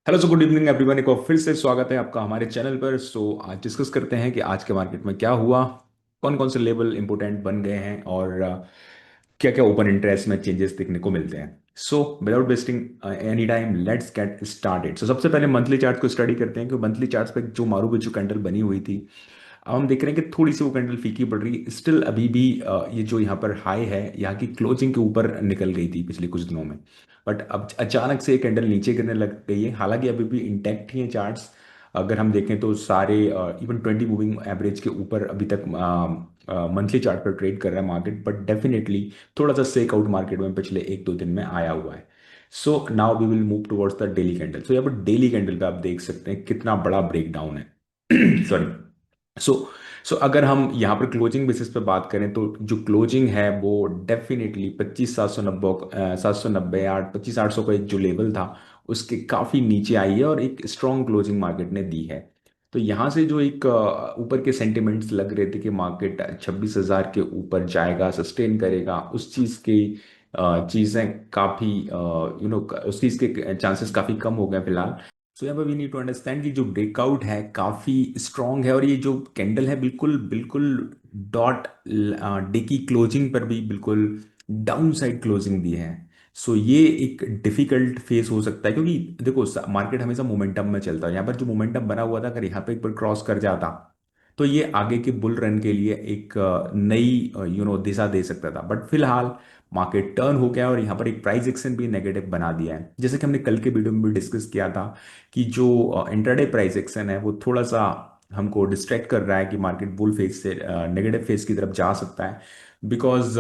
Hello so good evening everyone. एक बार फिर से स्वागत है आपका हमारे चैनल पर। आज डिस्कस करते हैं कि आज के मार्केट में क्या हुआ, कौन कौन से लेवल इंपोर्टेंट बन गए हैं और क्या क्या ओपन इंटरेस्ट में चेंजेस देखने को मिलते हैं। Without wasting any time let's get started. सबसे पहले मंथली चार्ट को स्टडी करते हैं कि मंथली चार्ट्स पे जो मारूबुजू कैंडल बनी हुई थी, अब हम देख रहे हैं कि थोड़ी सी वो कैंडल फीकी पड़ रही है। स्टिल अभी भी ये जो यहाँ पर हाई है यहाँ की क्लोजिंग के ऊपर निकल गई थी पिछले कुछ दिनों में, बट अब अचानक से ये कैंडल नीचे गिरने लग गई है। हालांकि अभी भी इंटैक्ट ही है चार्ट्स। अगर हम देखें तो सारे इवन 20 मूविंग एवरेज के ऊपर अभी तक मंथली चार्ट पर ट्रेड कर रहा है मार्केट, बट डेफिनेटली थोड़ा सा सेक आउट मार्केट में पिछले एक दो दिन में आया हुआ है। So now we will move towards the daily candle. So यहाँ पर डेली कैंडल पे आप देख सकते हैं कितना बड़ा ब्रेक डाउन है। सॉरी। सो अगर हम यहाँ पर क्लोजिंग बेसिस पे बात करें तो जो क्लोजिंग है वो डेफिनेटली 25,790 790 आठ 25,800 का एक जो लेवल था उसके काफी नीचे आई है और एक स्ट्रॉन्ग क्लोजिंग मार्केट ने दी है। तो यहाँ से जो एक ऊपर के सेंटिमेंट्स लग रहे थे कि मार्केट 26,000 के ऊपर जाएगा, सस्टेन करेगा, उस चीज की चीजें काफी उस चीज के चांसेस काफी कम हो गए फिलहाल। सो यहाँ पर वी नीड टू अंडरस्टैंड कि जो ब्रेकआउट है काफी स्ट्रांग है और ये जो कैंडल है बिल्कुल बिल्कुल डॉट डे की क्लोजिंग पर भी बिल्कुल डाउन साइड क्लोजिंग दी है। ये एक डिफिकल्ट फेस हो सकता है क्योंकि देखो मार्केट हमेशा मोमेंटम में चलता है। यहाँ पर जो मोमेंटम बना हुआ था अगर यहाँ पे एक बार क्रॉस कर जाता तो ये आगे के बुल रन के लिए एक नई दिशा दे सकता था, बट फिलहाल मार्केट टर्न हो गया और यहाँ पर एक प्राइस एक्शन भी नेगेटिव बना दिया है। जैसे कि हमने कल के वीडियो में भी डिस्कस किया था कि जो इंट्राडे प्राइस एक्शन है वो थोड़ा सा हमको डिस्ट्रैक्ट कर रहा है कि मार्केट बुल फेज से नेगेटिव फेज की तरफ जा सकता है। बिकॉज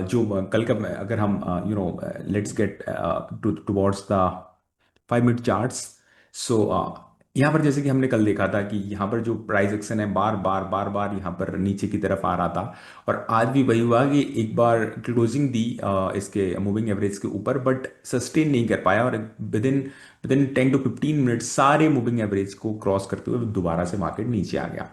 जो कल का अगर हम let's get towards the 5 minute charts. So यहाँ पर जैसे कि हमने कल देखा था कि यहाँ पर जो प्राइस एक्शन है बार बार बार बार यहाँ पर नीचे की तरफ आ रहा था और आज भी वही हुआ कि एक बार क्लोजिंग दी इसके मूविंग एवरेज के ऊपर, बट सस्टेन नहीं कर पाया और विद इन 10 to 15 मिनट सारे मूविंग एवरेज को क्रॉस करते हुए दोबारा से मार्केट नीचे आ गया।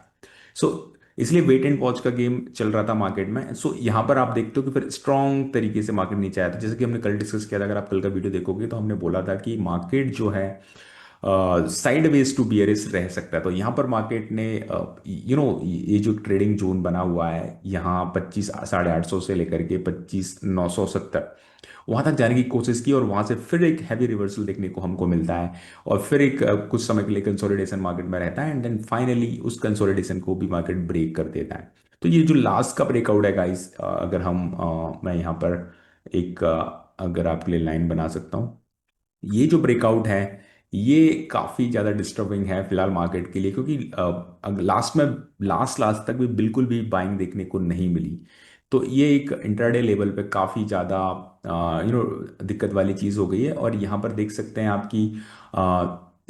सो इसलिए वेट एंड वॉच का गेम चल रहा था मार्केट में। यहाँ पर आप देखते हो कि फिर स्ट्रॉन्ग तरीके से मार्केट नीचे आया था। जैसे कि हमने कल डिस्कस किया था, अगर आप कल का वीडियो देखोगे तो हमने बोला था कि मार्केट जो है साइड वेज टू बियरिश रह सकता है। तो यहाँ पर मार्केट ने ये जो ट्रेडिंग जोन बना हुआ है यहाँ 25,850 से लेकर के 25,970 वहां तक जाने की कोशिश की और वहां से फिर एक हैवी रिवर्सल देखने को हमको मिलता है और फिर एक कुछ समय के लिए कंसोलिडेशन मार्केट में रहता है एंड देन फाइनली उस कंसोलिडेशन को भी मार्केट ब्रेक कर देता है। तो ये जो लास्ट का ब्रेकआउट है गाइस, अगर मैं यहाँ पर एक अगर आपके लिए लाइन बना सकता हूँ, ये जो ब्रेकआउट है ये काफी ज्यादा डिस्टर्बिंग है फिलहाल मार्केट के लिए क्योंकि लास्ट में लास्ट लास्ट तक भी बिल्कुल भी बाइंग देखने को नहीं मिली। तो ये एक इंट्राडे लेवल पे काफी ज्यादा दिक्कत वाली चीज हो गई है और यहाँ पर देख सकते हैं आपकी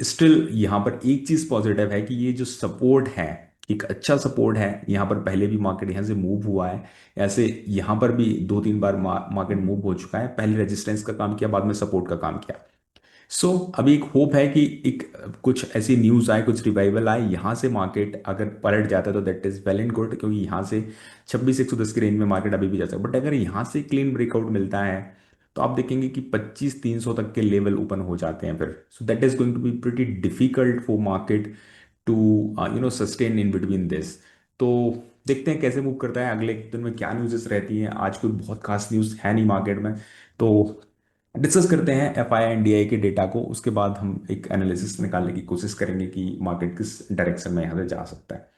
स्टिल यहाँ पर एक चीज पॉजिटिव है कि ये जो सपोर्ट है एक अच्छा सपोर्ट है। यहाँ पर पहले भी मार्केट यहाँ से मूव हुआ है, ऐसे यहाँ पर भी दो तीन बार मार्केट मूव हो चुका है। पहले रेजिस्टेंस का काम किया, बाद में सपोर्ट का काम किया। अभी एक होप है कि एक कुछ ऐसी न्यूज आए, कुछ रिवाइवल आए, यहाँ से मार्केट अगर पलट जाता है तो that is well and good क्योंकि यहाँ से 26,110 की रेंज में मार्केट अभी भी जा सकता है। बट अगर यहाँ से क्लीन ब्रेकआउट मिलता है तो आप देखेंगे कि 25,300 तक के लेवल ओपन हो जाते हैं फिर। That is going to be pretty difficult for market to sustain in between this. तो देखते हैं कैसे मूव करता है, अगले दिन में क्या न्यूज़ रहती हैं। आज कोई बहुत खास न्यूज़ है नहीं मार्केट में, तो डिस्कस करते हैं F I and D I के डेटा को, उसके बाद हम एक एनालिसिस निकालने की कोशिश करेंगे कि मार्केट किस डायरेक्शन में यहाँ से जा सकता है।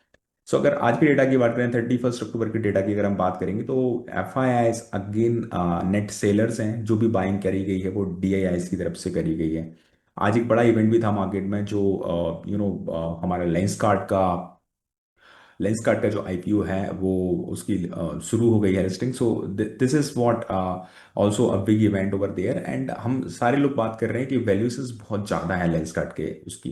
अगर आज के डेटा की बात करें 31 अक्टूबर के डेटा की अगर हम बात करेंगे तो F I I again net sellers हैं, जो भी बाइंग करी गई है वो डी आई आई की तरफ से करी गई है। आज एक बड़ा इवेंट भी था मार्केट में जो हमारा लेंसकार्ट का जो आईपीओ है वो उसकी शुरू हो गई है listing. This is what also a big event over there and हम सारे लोग बात कर रहे हैं कि वैल्यूएशंस बहुत ज़्यादा है लेंसकार्ट के उसकी।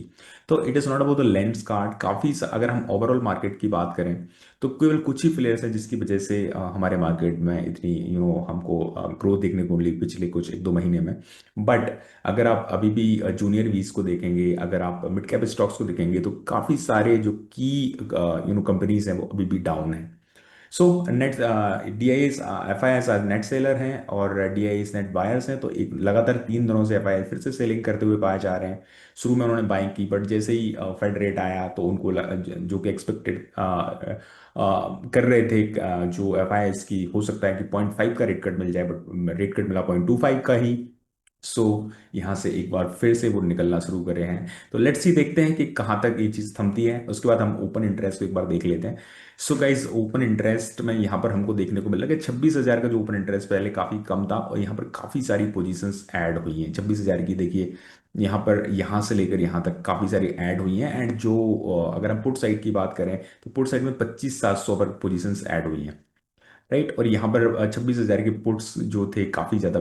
तो it is not about the Lenskart, अगर हम ओवरऑल मार्केट की बात करें तो केवल कुछ ही प्लेयर्स हैं जिसकी वजह से हमारे मार्केट में इतनी हमको ग्रोथ देखने को मिली पिछले कुछ एक दो महीने में। बट अगर आप अभी भी जूनियर वीज को देखेंगे, अगर आप मिड कैप स्टॉक्स को देखेंगे तो काफी सारे जो की कंपनीज हैं वो अभी भी डाउन है। So net D I S F I S net seller हैं और D I S net buyers हैं। तो एक लगातार 3 दिनों से एफ आई एस फिर से सेलिंग करते हुए पाए जा रहे हैं। शुरू में उन्होंने बाइंग की, बट जैसे ही फेड रेट आया तो उनको जो कि एक्सपेक्टेड कर रहे थे, जो एफ आई एस की हो सकता है कि 0.5 का रेट कट मिल जाए, बट रेट कट मिला 0.25 का ही। सो यहाँ से एक बार फिर से वो निकलना शुरू करे हैं। तो लेट्स सी, देखते हैं कि कहाँ तक ये चीज़ थमती है। उसके बाद हम ओपन इंटरेस्ट को एक बार देख लेते हैं। सो गाइज, ओपन इंटरेस्ट में यहाँ पर हमको देखने को मिला कि 26,000 का जो ओपन इंटरेस्ट पहले काफ़ी कम था, और यहाँ पर काफ़ी सारी पोजीशंस ऐड हुई हैं। 26,000 की देखिए, यहाँ पर यहाँ से लेकर यहाँ तक काफ़ी सारी ऐड हुई हैं। एंड जो अगर हम पुट साइड की बात करें तो पुट साइड में 25,700 पर पोजीशंस ऐड हुई हैं। राइट, और यहाँ पर 26,000 के पुट्स जो थे काफ़ी ज़्यादा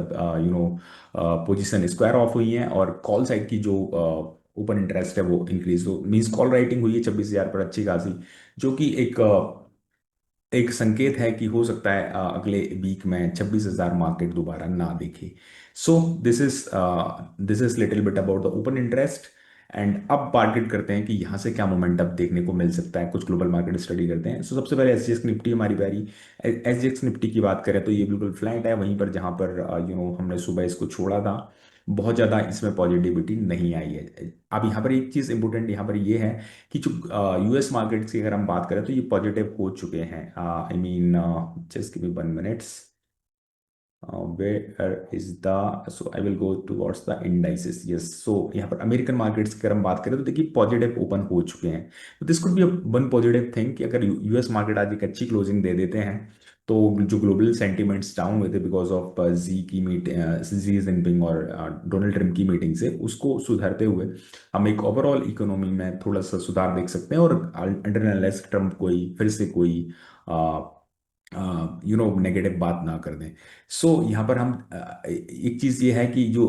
पोजीशन स्क्वायर ऑफ हुई हैं। और कॉल साइड की जो ओपन इंटरेस्ट है वो इंक्रीज, तो मीन्स कॉल राइटिंग हुई है 26,000 पर अच्छी खासी, जो कि एक संकेत है कि हो सकता है अगले वीक में 26,000 मार्केट दोबारा ना देखे। So this is little bit about the open interest. And अब मार्केट करते हैं कि यहाँ से क्या मोमेंटम देखने को मिल सकता है, कुछ ग्लोबल मार्केट स्टडी करते हैं। सो सबसे पहले एस जी एक्स निफ्टी हमारी प्यारी। एस जी एक्स निफ्टी की बात करें तो ये बिल्कुल फ्लैट है वहीं पर जहाँ पर हमने सुबह इसको छोड़ा था। बहुत ज़्यादा इसमें पॉजिटिविटी नहीं आई है। अब यहाँ पर एक चीज़ इंपॉर्टेंट यहाँ पर ये है कि जो यूएस मार्केट्स की अगर हम बात करें तो ये पॉजिटिव हो चुके हैं। I mean, just give me 1 minutes, where is the, so I will go towards the indices, yes। so यहाँ पर अमेरिकन मार्केट्स की अगर हम बात करें तो देखिए पॉजिटिव ओपन हो चुके हैं। तो this could be one positive thing कि अगर यूएस मार्केट आज एक अच्छी क्लोजिंग दे देते हैं तो जो ग्लोबल सेंटीमेंट्स डाउन हुए थे बिकॉज ऑफ जी की मीट जी जिनपिंग और डोनाल्ड ट्रम्प की मीटिंग से, उसको सुधारते हुए हम एक ओवरऑल इकोनॉमी में थोड़ा सा सुधार देख सकते हैं। और अंडर अनलेस ट्रम्प कोई फिर से कोई नेगेटिव बात ना कर दें। सो यहाँ पर हम एक चीज़ ये है कि जो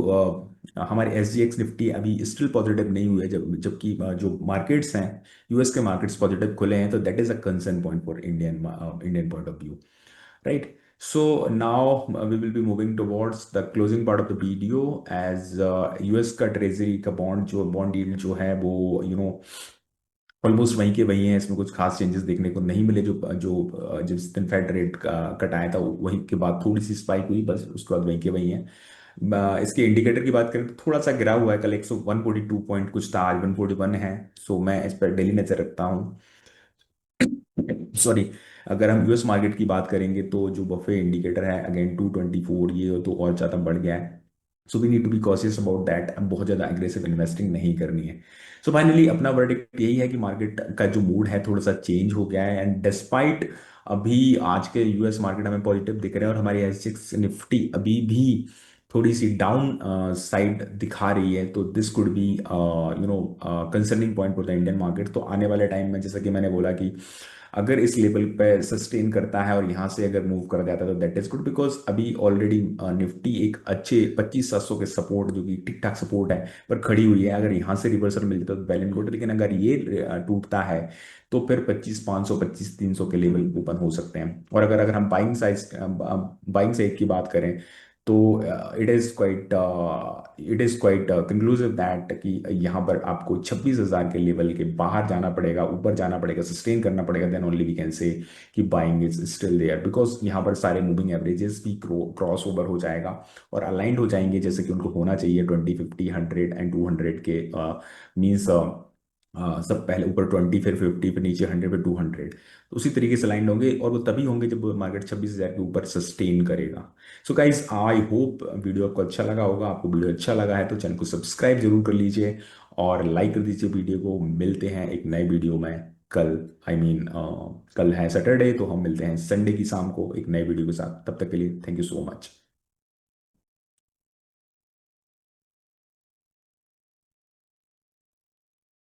हमारे एस जी एक्स निफ्टी अभी स्टिल पॉजिटिव नहीं हुए, जबकि जो मार्केट्स हैं, यूएस के मार्केट्स पॉजिटिव खुले हैं। तो that is a concern point for Indian Indian point of view, right. So now we will be moving towards the closing part of the video. As US का treasury का bond, जो bond yield जो है वो almost वहीं के वहीं है। इसमें कुछ खास चेंजेस देखने को नहीं मिले। जो जो जिस दिन फेड रेट का कट आया था वहीं के बाद थोड़ी सी स्पाइक हुई, बस उसके बाद वहीं के वहीं है। इसके इंडिकेटर की बात करें तो थोड़ा सा गिरा हुआ है। कल 142 पॉइंट कुछ था, आज 141 है। सो मैं इस पर डेली नजर रखता हूँ। सॉरी, अगर हम यूएस मार्केट की बात करेंगे तो जो बफे इंडिकेटर है अगेन 224, ये तो और ज़्यादा बढ़ गया है। So we need to be cautious about that. अब बहुत ज़्यादा एग्रेसिव इन्वेस्टिंग नहीं करनी है। सो फाइनली अपना वर्डिक्ट यही है कि मार्केट का जो मूड है थोड़ा सा चेंज हो गया है। एंड डिस्पाइट अभी आज के यूएस मार्केट हमें पॉजिटिव दिख रहे हैं और हमारी एसजीएक्स निफ्टी अभी भी थोड़ी सी डाउन साइड दिखा रही है, तो this could be concerning point for the Indian market. तो आने वाले टाइम में जैसा कि मैंने बोला कि अगर इस लेवल पे सस्टेन करता है और यहाँ से अगर मूव कर जाता है तो दैट इज गुड, बिकॉज अभी ऑलरेडी निफ्टी एक अच्छे 25,700 के सपोर्ट, जो कि ठीक ठाक सपोर्ट है, पर खड़ी हुई है। अगर यहाँ से रिवर्सल मिल जाता है तो वेल एंड गुड, लेकिन अगर ये टूटता है तो फिर 25,500 25,300 के लेवल ओपन हो सकते हैं। और अगर अगर हम बाइंग साइड की बात करें तो it is quite conclusive that कि यहाँ पर आपको 26,000 के लेवल के बाहर जाना पड़ेगा, ऊपर जाना पड़ेगा, सस्टेन करना पड़ेगा, then only we can say कि buying is still there. Because यहाँ पर सारे मूविंग एवरेजेस भी क्रॉस ओवर हो जाएगा और अलाइंड हो जाएंगे जैसे कि उनको होना चाहिए 20 50 100 एंड 200 के मीन्स सब पहले ऊपर 20 फिर 50 फिर नीचे 100 फिर 200, तो उसी तरीके से लाइन होंगे। और वो तभी होंगे जब मार्केट 26,000 के ऊपर सस्टेन करेगा। So guys, I hope video आपको अच्छा लगा होगा। आपको वीडियो अच्छा लगा है तो चैनल को सब्सक्राइब जरूर कर लीजिए और लाइक कर दीजिए वीडियो को। मिलते हैं एक नए वीडियो में कल। आई मीन कल है सैटरडे, तो हम मिलते हैं संडे की शाम को एक नए वीडियो के साथ। तब तक के लिए थैंक यू सो मच।